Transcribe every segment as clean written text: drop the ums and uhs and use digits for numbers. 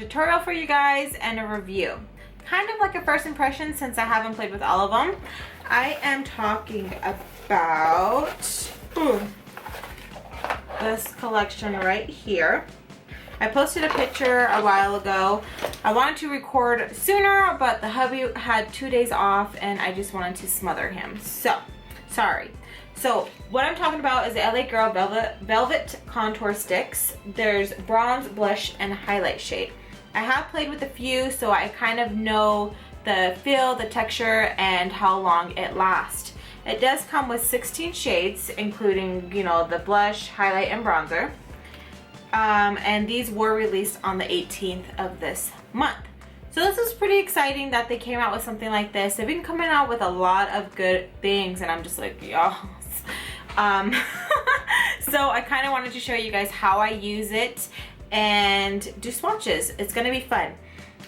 tutorial for you guys and a review. Kind of like a first impression since I haven't played with all of them. I am talking about this collection right here. I posted a picture a while ago. I wanted to record sooner, but the hubby had 2 days off and I just wanted to smother him. So, sorry. So, what I'm talking about is the LA Girl Velvet Contour Sticks. There's bronze, blush, and highlight shade. I have played with a few, so I kind of know the feel, the texture, and how long it lasts. It does come with 16 shades, including, you know, the blush, highlight, and bronzer. And these were released on the 18th of this month. So this is pretty exciting that they came out with something like this. They've been coming out with a lot of good things, and I'm just like, yes. So I kind of wanted to show you guys how I use it and do swatches. It's gonna be fun.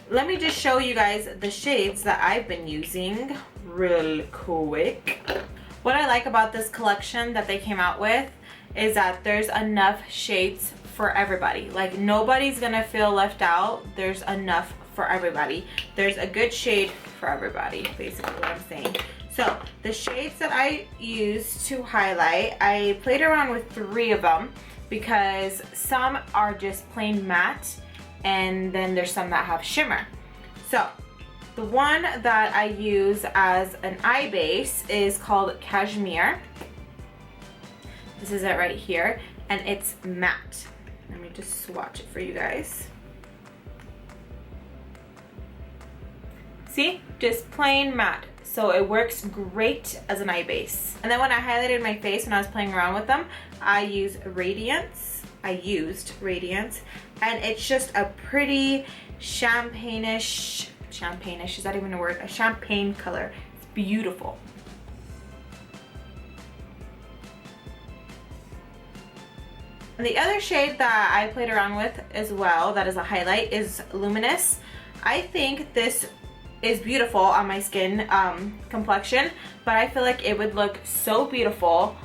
Let me just show you guys the shades that I've been using real quick. What I like about this collection that they came out with is that there's enough shades for everybody. Like, nobody's gonna feel left out. There's enough for everybody. There's a good shade for everybody, basically what I'm saying. So the shades that I use to highlight, I played around with 3 of them because some are just plain matte and then there's some that have shimmer. So the one that I use as an eye base is called Cashmere. This is it right here, and it's matte. Let me just swatch it for you guys. See, just plain matte. So it works great as an eye base. And then when I highlighted my face when I was playing around with them, I used Radiance, and it's just a pretty champagne-ish, is that even a word? A champagne color. It's beautiful. And the other shade that I played around with as well, that is a highlight, is Luminous. I think this is beautiful on my skin complexion, but I feel like it would look so beautiful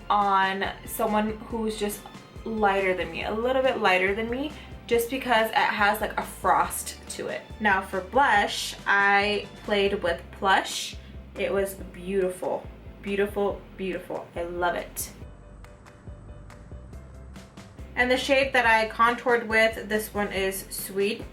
on someone who's just lighter than me, a little bit lighter than me, just because it has like a frost to it. Now for blush, I played with Plush. It was beautiful, beautiful, beautiful. I love it. And the shade that I contoured with, this one is Sweet.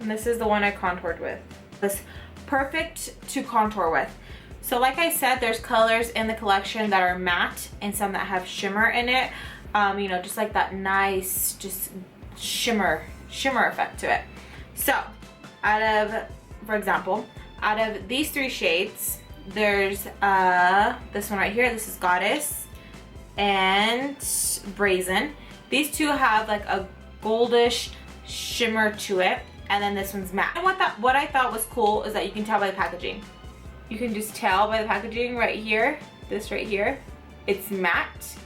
And this is the one I contoured with. It's perfect to contour with. So like I said, there's colors in the collection that are matte and some that have shimmer in it. You know, just like that nice, just shimmer effect to it. So for example, out of these 3 shades, there's this one right here. This is Goddess and Brazen. These 2 have like a goldish shimmer to it, and then this one's matte. And what I thought was cool is that you can tell by the packaging. You can just tell by the packaging right here, this right here, it's matte.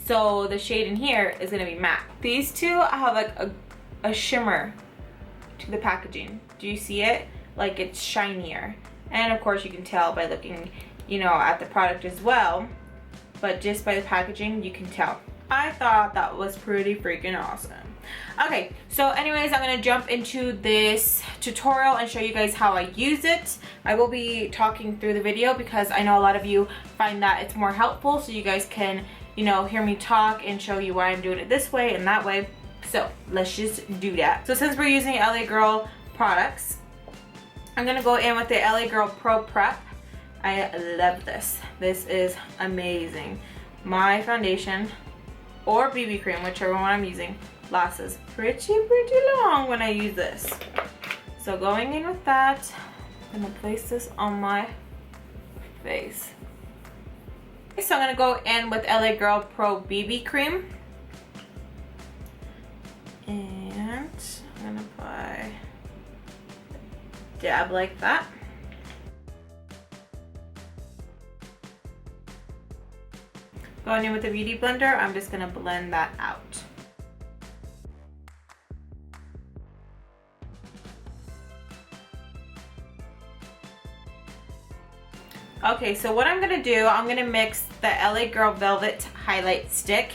So the shade in here is gonna be matte. These 2 have like a shimmer to the packaging. Do you see it? Like, it's shinier. And of course you can tell by looking, you know, at the product as well. But just by the packaging, you can tell. I thought that was pretty freaking awesome. Okay, so anyways, I'm gonna jump into this tutorial and show you guys how I use it. I will be talking through the video because I know a lot of you find that it's more helpful, so you guys can, you know, hear me talk and show you why I'm doing it this way and that way. So let's just do that. So since we're using LA Girl products, I'm gonna go in with the LA Girl Pro Prep. I love this. This is amazing. My foundation or BB cream, whichever one I'm using, lasts pretty long when I use this. So going in with that, I'm gonna place this on my face. So I'm gonna go in with LA Girl Pro BB cream. And I'm gonna apply a dab like that. Going in with the Beauty Blender, I'm just gonna blend that out. Okay, so what I'm gonna do, I'm gonna mix the LA Girl Velvet Highlight Stick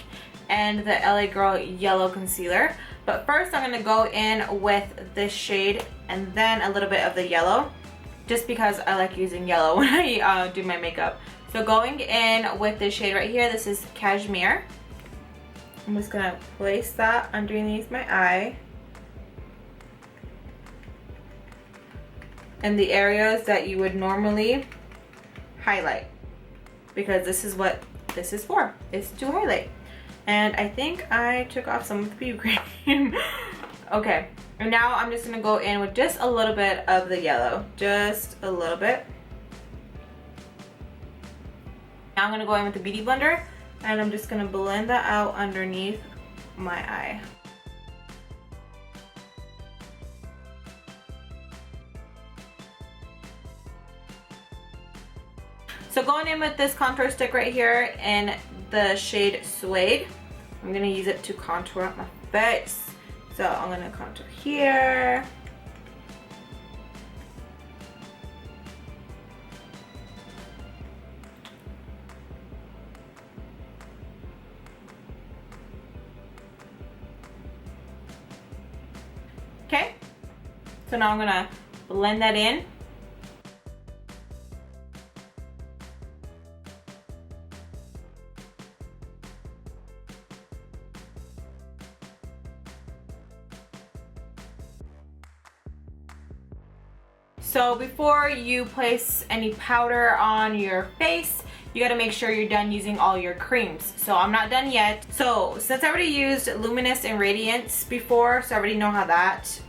and the LA Girl Yellow Concealer. But first I'm gonna go in with this shade and then a little bit of the yellow, just because I like using yellow when I do my makeup. So going in with this shade right here, this is Cashmere. I'm just gonna place that underneath my eye. And the areas that you would normally highlight, because this is what this is for, it's to highlight. And I think I took off some of the BB cream. Okay, and now I'm just gonna go in with just a little bit of the yellow, just a little bit. Now I'm gonna go in with the Beauty Blender and I'm just gonna blend that out underneath my eye. So going in with this contour stick right here in the shade Suede, I'm gonna use it to contour up my face. So I'm gonna contour here. Okay, so now I'm gonna blend that in. So before you place any powder on your face, you gotta make sure you're done using all your creams. So I'm not done yet. So since I already used Luminous and Radiance before, so I already know how that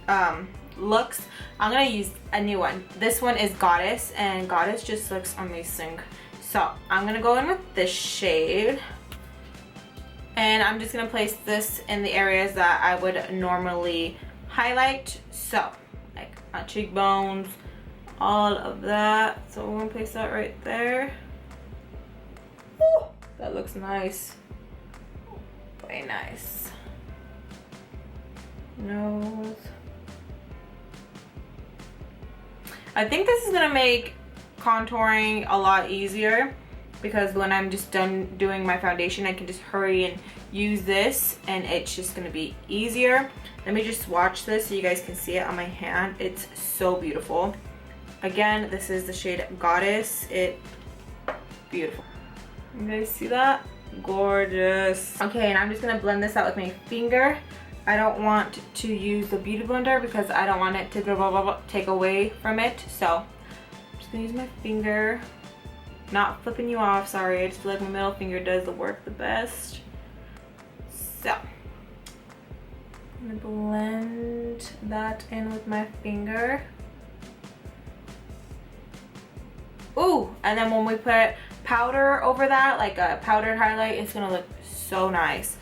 looks, I'm gonna use a new one. This one is Goddess, and Goddess just looks amazing. So I'm gonna go in with this shade, and I'm just gonna place this in the areas that I would normally highlight. So like my cheekbones, all of that. So we're gonna place that right there. Ooh, that looks nice. Very nice. Nose. I think this is gonna make contouring a lot easier, because when I'm just done doing my foundation, I can just hurry and use this and it's just gonna be easier. Let me just swatch this so you guys can see it on my hand. It's so beautiful. Again, this is the shade Goddess. Beautiful. You guys see that? Gorgeous. Okay, and I'm just gonna blend this out with my finger. I don't want to use the Beauty Blender because I don't want it to take away from it. So I'm just gonna use my finger. Not flipping you off, sorry. I just feel like my middle finger does the work the best. So I'm gonna blend that in with my finger. Ooh, and then when we put powder over that, like a powdered highlight, it's gonna look so nice.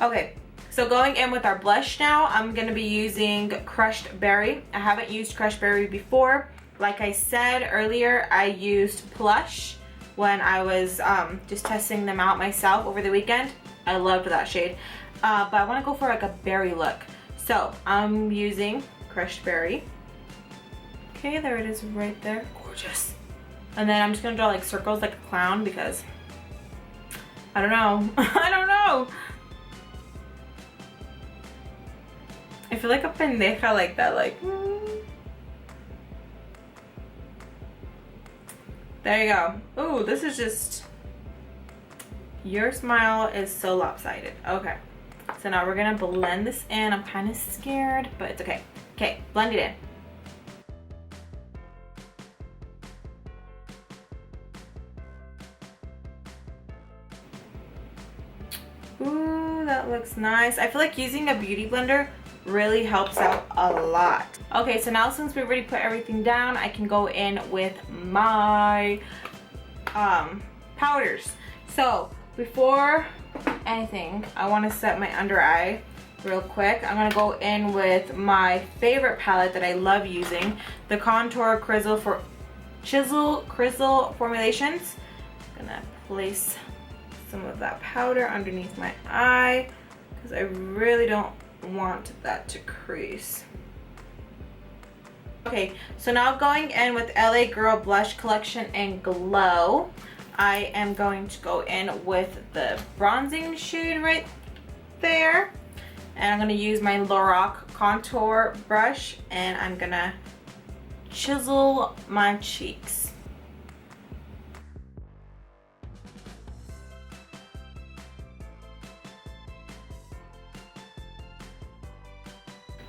Okay, so going in with our blush now, I'm gonna be using Crushed Berry. I haven't used Crushed Berry before. Like I said earlier, I used Plush when I was just testing them out myself over the weekend. I loved that shade. But I wanna go for like a berry look. So I'm using Crushed Berry. Okay, there it is right there. Gorgeous. And then I'm just gonna draw like circles like a clown because I don't know. I don't know. I feel like a pendeja like that, like. There you go. Ooh, this is just, your smile is so lopsided. Okay, so now we're gonna blend this in. I'm kind of scared, but it's okay. Okay, blend it in. Ooh, that looks nice. I feel like using a beauty blender really helps out a lot. Okay, so now since we already put everything down, I can go in with my powders. So before anything, I want to set my under eye real quick. I'm gonna go in with my favorite palette that I love using, the Contour Chisel Crystal Formulations. I'm gonna place some of that powder underneath my eye because I really don't want that to crease. Okay, so now going in with LA Girl Blush Collection in Glow, I am going to go in with the bronzing shade right there. And I'm gonna use my Lorac contour brush and I'm gonna chisel my cheeks.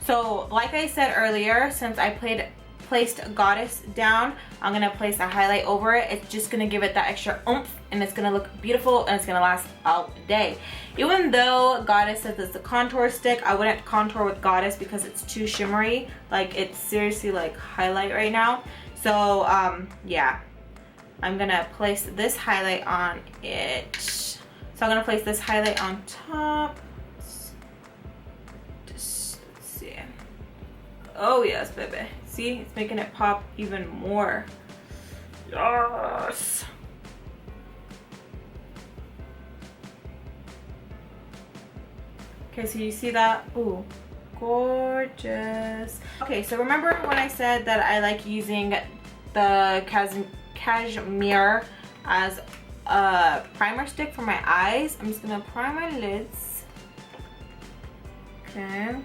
So like I said earlier, since I placed Goddess down, I'm gonna place a highlight over it. It's just gonna give it that extra oomph and it's gonna look beautiful and it's gonna last all day. Even though Goddess says it's a contour stick, I wouldn't contour with Goddess because it's too shimmery. Like, it's seriously like highlight right now. So yeah, I'm gonna place this highlight on it. So I'm gonna place this highlight on top. Just, let's see. Oh yes, baby. See, it's making it pop even more. Yes. Okay, so you see that? Ooh, gorgeous. Okay, so remember when I said that I like using the cashmere as a primer stick for my eyes? I'm just gonna prime my lids. Okay.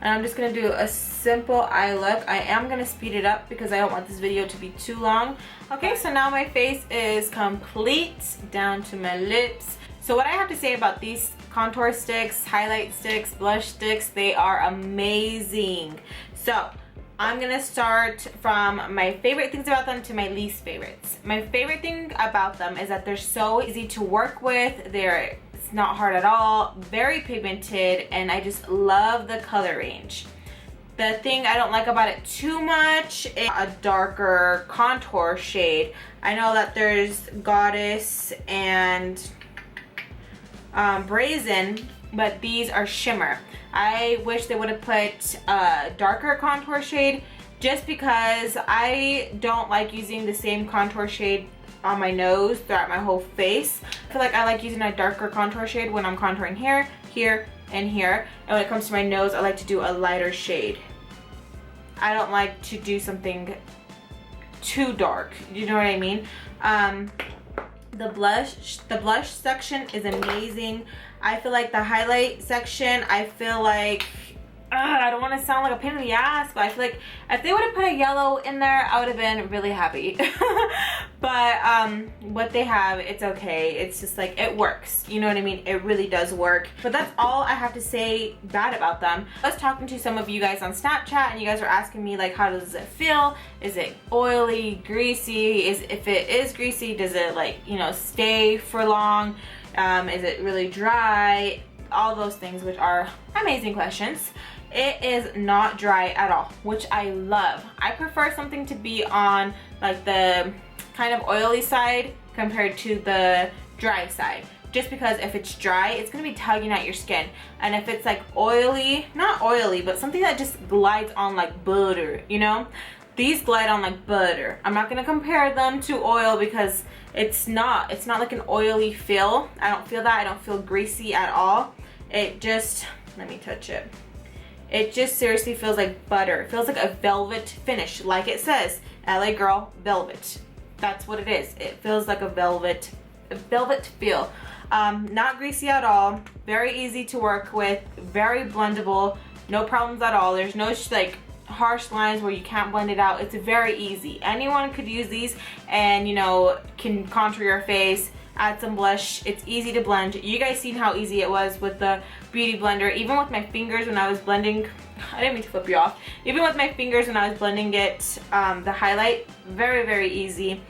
And I'm just gonna do a simple eye look. I am gonna speed it up because I don't want this video to be too long. Okay, so now my face is complete down to my lips. So what I have to say about these contour sticks, highlight sticks, blush sticks, they are amazing. So I'm gonna start from my favorite things about them to my least favorites. My favorite thing about them is that they're so easy to work with. It's not hard at all, very pigmented, and I just love the color range. The thing I don't like about it too much is a darker contour shade. I know that there's Goddess and Brazen, but these are shimmer. I wish they would have put a darker contour shade just because I don't like using the same contour shade on my nose throughout my whole face. I feel like I like using a darker contour shade when I'm contouring here, here, and here. And when it comes to my nose, I like to do a lighter shade. I don't like to do something too dark. You know what I mean? The blush section is amazing. I feel like the highlight section, I feel like I don't want to sound like a pain in the ass, but I feel like if they would have put a yellow in there, I would have been really happy. But what they have, it's okay. It's just like, it works. You know what I mean? It really does work. But that's all I have to say bad about them. I was talking to some of you guys on Snapchat and you guys were asking me like, how does it feel? Is it oily, greasy? If it is greasy, does it like, you know, stay for long? Is it really dry? All those things, which are amazing questions. It is not dry at all, which I love. I prefer something to be on like the kind of oily side compared to the dry side. Just because if it's dry, it's gonna be tugging at your skin. And if it's like oily, not oily, but something that just glides on like butter, you know? These glide on like butter. I'm not gonna compare them to oil because it's not like an oily feel. I don't feel that. I don't feel greasy at all. It just, let me touch it. It just seriously feels like butter. It feels like a velvet finish, like it says, LA Girl Velvet. That's what it is. It feels like a velvet feel. Not greasy at all. Very easy to work with. Very blendable. No problems at all. There's no like harsh lines where you can't blend it out. It's very easy. Anyone could use these and, you know, can contour your face, add some blush. It's easy to blend. You guys seen how easy it was with the beauty blender. Even with my fingers when I was blending, I didn't mean to flip you off. Even with my fingers when I was blending it, the highlight, very, very easy.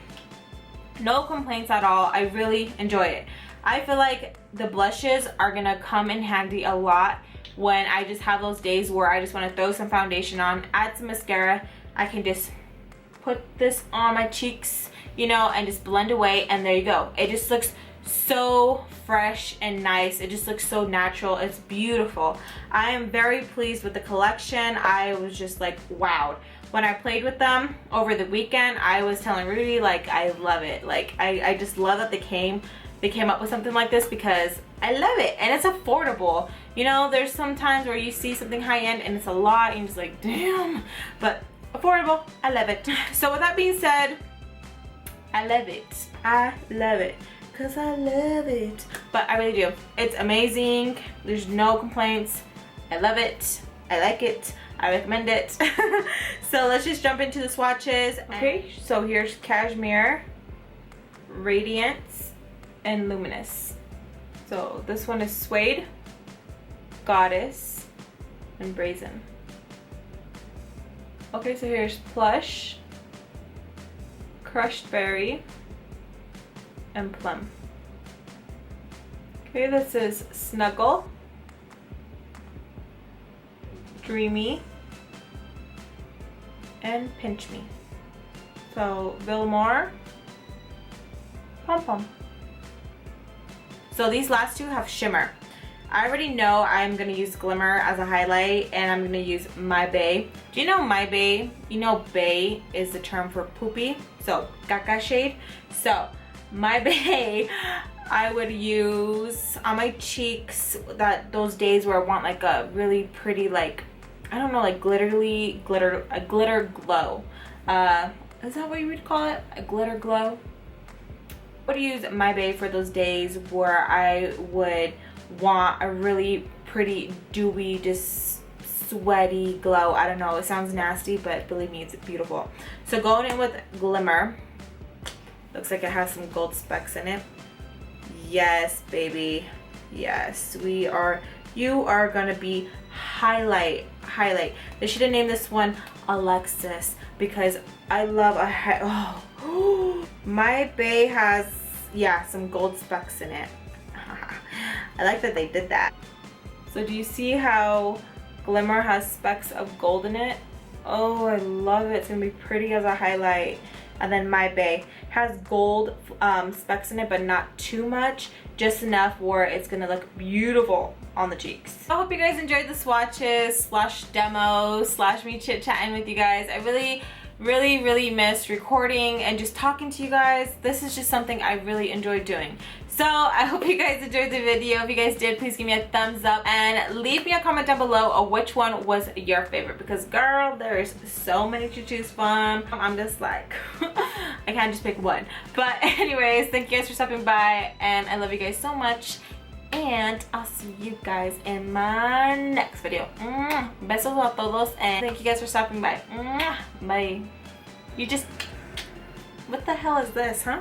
No complaints at all. I really enjoy it. I feel like the blushes are gonna come in handy a lot when I just have those days where I just want to throw some foundation on, add some mascara. I can just put this on my cheeks, you know, and just blend away, and there you go. It just looks so fresh and nice. It just looks so natural. It's beautiful. I am very pleased with the collection. I was just like wowed. When I played with them over the weekend, I was telling Rudy, like, I love it. Like, I just love that they came up with something like this because I love it and it's affordable. You know, there's some times where you see something high-end and it's a lot and you're just like, damn, but affordable, I love it. So with that being said, I love it. I love it because I love it. But I really do. It's amazing. There's no complaints. I love it. I like it. I recommend it. So let's just jump into the swatches. Okay, so here's Cashmere, Radiance, and Luminous. So this one is Suede, Goddess, and Brazen. Okay, so here's Plush, Crushed Berry, and Plum. Okay, this is Snuggle, Dreamy, and Pinch Me. So Villemore, Pom Pom. So these last two have shimmer. I already know I'm gonna use Glimmer as a highlight, and I'm gonna use My Bae. Do you know My Bae? You know Bae is the term for poopy, so caca shade. So My Bae I would use on my cheeks, those days where I want like a really pretty, like, I don't know, like glitter glow. Is that what you would call it? A glitter glow? I would use My Bae for those days where I would want a really pretty, dewy, just sweaty glow. I don't know, it sounds nasty, but believe me, it's beautiful. So going in with Glimmer. Looks like it has some gold specks in it. Yes, baby. Yes, you are gonna be highlight. They should have named this one Alexis, because I love My Bae has, yeah, some gold specks in it. I like that they did that. So do you see how Glimmer has specks of gold in it? Oh, I love it. It's gonna be pretty as a highlight. And then My Bae has gold specks in it, but not too much, just enough where it's gonna look beautiful on the cheeks. I hope you guys enjoyed the swatches / demo / me chit-chatting with you guys. I really miss recording and just talking to you guys. This is just something I really enjoy doing. So I hope you guys enjoyed the video. If you guys did, please give me a thumbs up and leave me a comment down below of which one was your favorite, because girl, there's so many to choose from. I'm just like I can't just pick one. But anyways, thank you guys for stopping by, and I love you guys so much, and I'll see you guys in my next video. Besos a todos, and thank you guys for stopping by. Bye. You just, what the hell is this, huh?